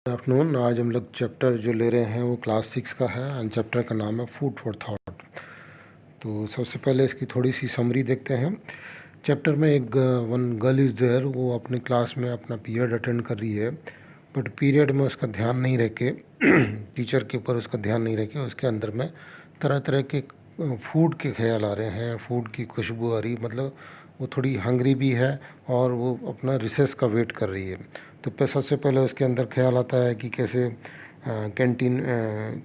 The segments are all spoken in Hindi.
आफ्टरनून। आज हम लोग चैप्टर जो ले रहे हैं वो क्लास 6 का है एंड चैप्टर का नाम है फूड फॉर थॉट। तो सबसे पहले इसकी थोड़ी सी समरी देखते हैं। चैप्टर में एक वन गर्ल इज़ देयर, वो अपने क्लास में अपना पीरियड अटेंड कर रही है, बट पीरियड में उसका ध्यान नहीं रह के टीचर के ऊपर उसका ध्यान नहीं रह के उसके अंदर में तरह तरह के फूड के ख्याल आ रहे हैं, फूड की खुशबू आ रही, मतलब वो थोड़ी हंग्री भी है और वो अपना रिसेस का वेट कर रही है। तो सबसे पहले उसके अंदर ख्याल आता है कि कैसे कैंटीन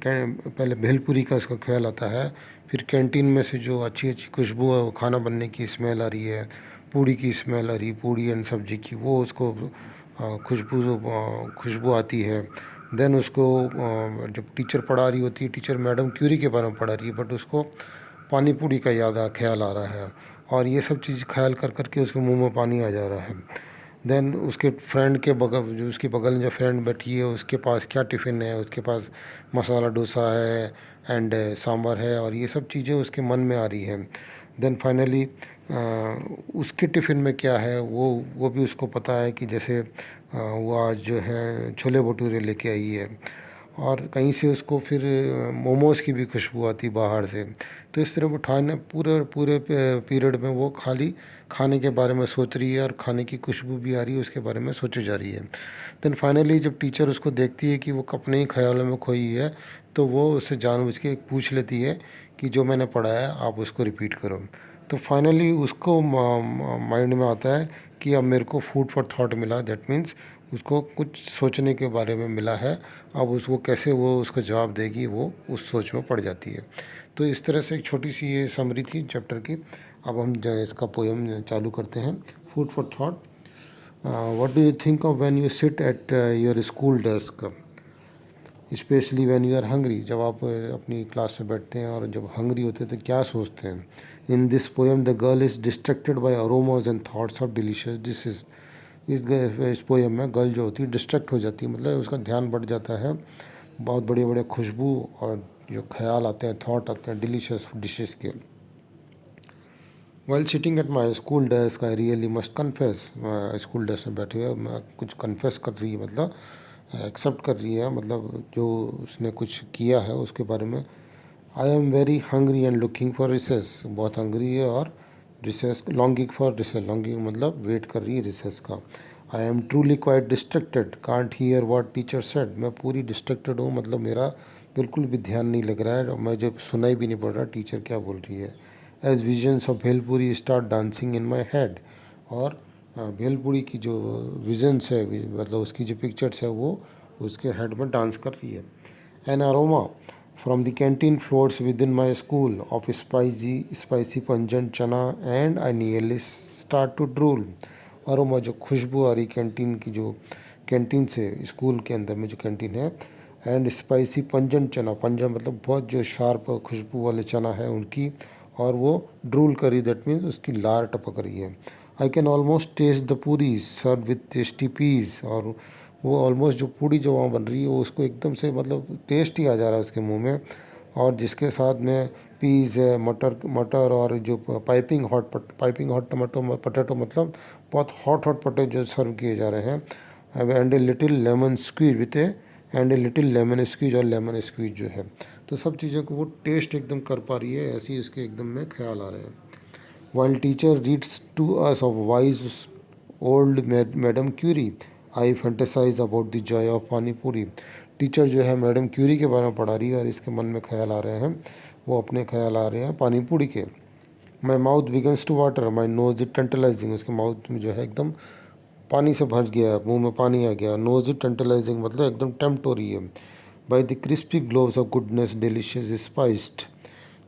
पहले भेलपुरी का उसका ख्याल आता है, फिर कैंटीन में से जो अच्छी अच्छी खुशबू है, वो खाना बनने की स्मेल आ रही है, पूड़ी की स्मेल आ रही है, पूड़ी एंड सब्जी की, वो उसको खुशबू आती है। देन उसको जब टीचर पढ़ा रही होती है, टीचर मैडम क्यूरी के बारे में पढ़ा रही है, बट उसको पानी पूरी का ख्याल आ रहा है, और ये सब चीज़ ख्याल कर करके उसके मुंह में पानी आ जा रहा है। देन उसके फ्रेंड के बगल, जो उसके बगल में जो फ्रेंड बैठी है, उसके पास क्या टिफ़िन है, उसके पास मसाला डोसा है एंड सांभर है, और ये सब चीज़ें उसके मन में आ रही हैं। देन फाइनली उसके टिफ़िन में क्या है वो भी उसको पता है कि जैसे वो आज जो है छोले भटूरे लेके आई है, और कहीं से उसको फिर मोमोज़ की भी खुशबू आती बाहर से। तो इस तरह वो ठाने पूरे पूरे पीरियड में वो खाली खाने के बारे में सोच रही है, और खाने की खुशबू भी आ रही है, उसके बारे में सोचे जा रही है। देन फाइनली जब टीचर उसको देखती है कि वो अपने ही ख्यालों में खोई है, तो वो उससे जानबूझ के पूछ लेती है कि जो मैंने पढ़ा है आप उसको रिपीट करो। तो फाइनली उसको माइंड में आता है कि अब मेरे को फूड फॉर थॉट मिला, दैट मीन्स उसको कुछ सोचने के बारे में मिला है। अब उसको कैसे वो उसका जवाब देगी, वो उस सोच में पड़ जाती है। तो इस तरह से एक छोटी सी ये समरी थी चैप्टर की। अब हम जो है इसका पोएम चालू करते हैं। Food for thought. What do you think of when you sit at your school desk, especially when you are hungry. जब आप अपनी क्लास में बैठते हैं और जब हंग्री होते हैं तो क्या सोचते हैं। In this poem the girl is distracted by aromas and thoughts of delicious dishes. इस पोएम में गर्ल जो होती है डिस्ट्रैक्ट हो जाती है, मतलब उसका ध्यान बढ़ जाता है बहुत बड़े बड़े खुशबू और जो ख्याल आते हैं, थॉट आते हैं डिलीशियस डिशेस के। While sitting at my school desk I really must confess. School desk में बैठे हुए मैं कुछ कन्फेस कर रही है, मतलब एक्सेप्ट कर रही है, मतलब जो उसने कुछ किया है उसके बारे में। I am very hungry and looking for recess. बहुत हंग्री है और recess, longing for recess, longing मतलब वेट कर रही है रिसेस का। I am truly quite distracted, can't hear what teacher said. मैं पूरी डिस्ट्रैक्टेड हूँ, मतलब मेरा बिल्कुल भी ध्यान नहीं लग रहा है, और मैं जब सुनाई भी नहीं पड़ रहा टीचर क्या बोल रही है। As visions of bhelpuri start dancing in my head. और भेलपुरी की जो विजन्स है, मतलब उसकी जो पिक्चर्स है, वो उसके हेड में डांस कर रही है। An aroma from the canteen floats within my school of spicy पंजन chana and I nearly start to drool. Aroma जो खुशबू आ रही कैंटीन की, जो कैंटीन से स्कूल के अंदर में जो कैंटीन है, एंड स्पाइसी पंजन चना, पंजन मतलब बहुत जो शार्प खुशबू वाले चना है उनकी, और वो ड्रूल करी, दैट मीन्स उसकी लार टपक रही है। I can almost taste the puri serve with tasty piece. और वो ऑलमोस्ट जो पूड़ी जो वहाँ बन रही है वो उसको एकदम से मतलब टेस्ट ही आ जा रहा है उसके मुंह में, और जिसके साथ में पीस है, मटर मटर और जो पाइपिंग हॉट टमाटो पटेटो, मतलब बहुत हॉट हॉट पटेटो जो सर्व किए जा रहे हैं। And a little lemon squeeze with a little lemon squeeze, और लेमन स्क्वीज जो है, तो सब चीज़ों को वो टेस्ट एकदम कर पा रही है, ऐसी इसके एकदम में ख्याल आ रहे हैं। While teacher reads to us of wise old madam Curie, I fantasize about the joy of pani puri. Teacher जो है मैडम क्यूरी के बारे में पढ़ा रही है, और इसके मन में ख्याल आ रहे हैं, वो अपने ख्याल आ रहे हैं पानी पूरी के। My mouth begins to water, my nose is tantalizing. उसके माउथ में जो है एकदम पानी से भर गया, मुंह में पानी आ गया। नोज इज टेंटलाइजिंग मतलब एकदम टेम्प्ट हो रही है। By the crispy gloves of goodness delicious spiced,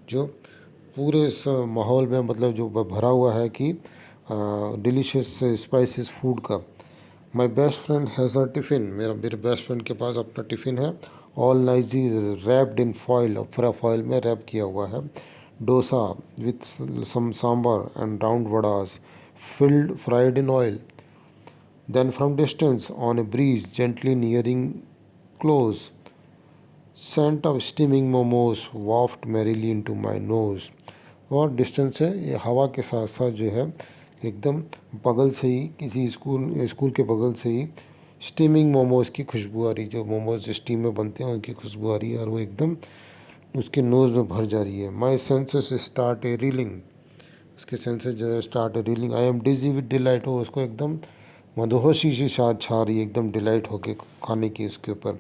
जो पूरे इस माहौल में मतलब जो भरा हुआ है कि डिलीशियस स्पाइसेस फूड का। My best friend has a tiffin, मेरे बेस्ट फ्रेंड के पास अपना टिफ़िन है। ऑल नाइजी रैप्ड इन फॉइल, पूरा फॉइल में रैप किया हुआ है। Dosa with some sambar and round vadas filled fried in oil. Then from distance on a breeze gently nearing close, scent of steaming momos waft merrily into my nose. और डिस्टेंस से ये हवा के साथ साथ जो है एकदम बगल से ही, किसी स्कूल के बगल से ही स्टीमिंग मोमोज़ की खुशबू आ रही, जो मोमोज़ स्टीम में बनते हैं उनकी खुशबू आ रही है और वो एकदम उसके नोज़ में भर जा रही है। My senses start a reeling, उसके सेंसेस जो है start a reeling. I am dizzy with delight, हो उसको एकदम मदहोशी सी शाद छा रही है, एकदम डिलाइट होके खाने की उसके ऊपर।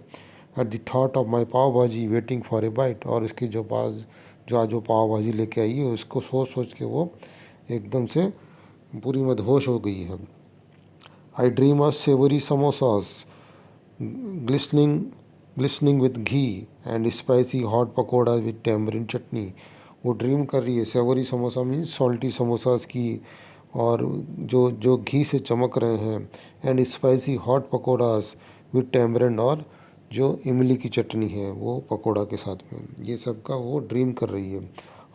At the thought of my pav bhaji waiting for a bite, और इसके जो पास जो आज वो पाव भाजी लेके आई है उसको सोच सोच के वो एकदम से पूरी मदहोश हो गई है। I dream of savoury samosas glistening glistening with ghee and spicy hot pakora with tamarind chutney. वो ड्रीम कर रही है, savoury samosa means salty samosas की, और जो जो घी से चमक रहे हैं, and spicy hot pakoras with tamarind, और जो इमली की चटनी है वो पकौड़ा के साथ में, ये सब का वो ड्रीम कर रही है।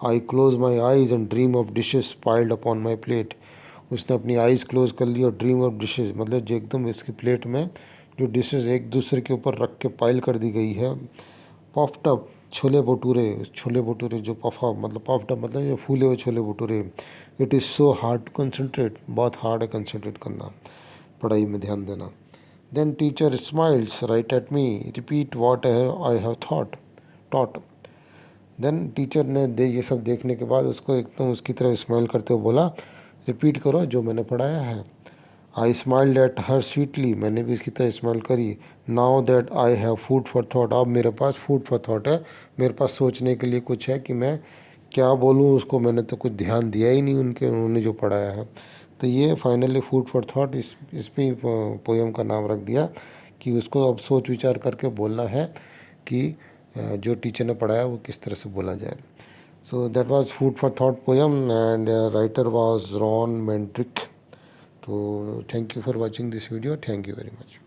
आई close my eyes and dream of dishes piled upon my plate, उसने अपनी आइज़ क्लोज कर ली और ड्रीम ऑफ डिशेज मतलब जो एकदम इसकी प्लेट में जो डिशेज एक दूसरे के ऊपर रख के पाइल कर दी गई है। पफ्ड अप छोले भटूरे, छोले भटूरे जो पफा मतलब पफ्ड अप मतलब जो फूले हुए chole bhature. It is so hard to concentrate, बहुत हार्ड है कंसनट्रेट करना, पढ़ाई में ध्यान देना। Then teacher smiles right at me, repeat what I have thought taught. देन टीचर ने ये सब देखने के बाद उसको एकदम उसकी तरह स्माइल करते हुए बोला, रिपीट करो जो मैंने पढ़ाया है। आई स्माइल्ड एट हर स्वीटली, मैंने भी इसकी तरह स्माइल करी। Now that I have food for thought, अब मेरे पास फूड फॉर थॉट है, मेरे पास सोचने के लिए कुछ है कि मैं क्या बोलूँ उसको, मैंने तो कुछ ध्यान दिया ही नहीं उन्होंने जो पढ़ाया है। तो ये फाइनली फूड फॉर थॉट इस पे ही पोएम का नाम रख दिया कि उसको अब सोच विचार करके बोलना है कि जो टीचर ने पढ़ाया वो किस तरह से बोला जाए। So that was food for thought poem and writer was Ron Mendrick. तो thank you for watching this video, thank you very much.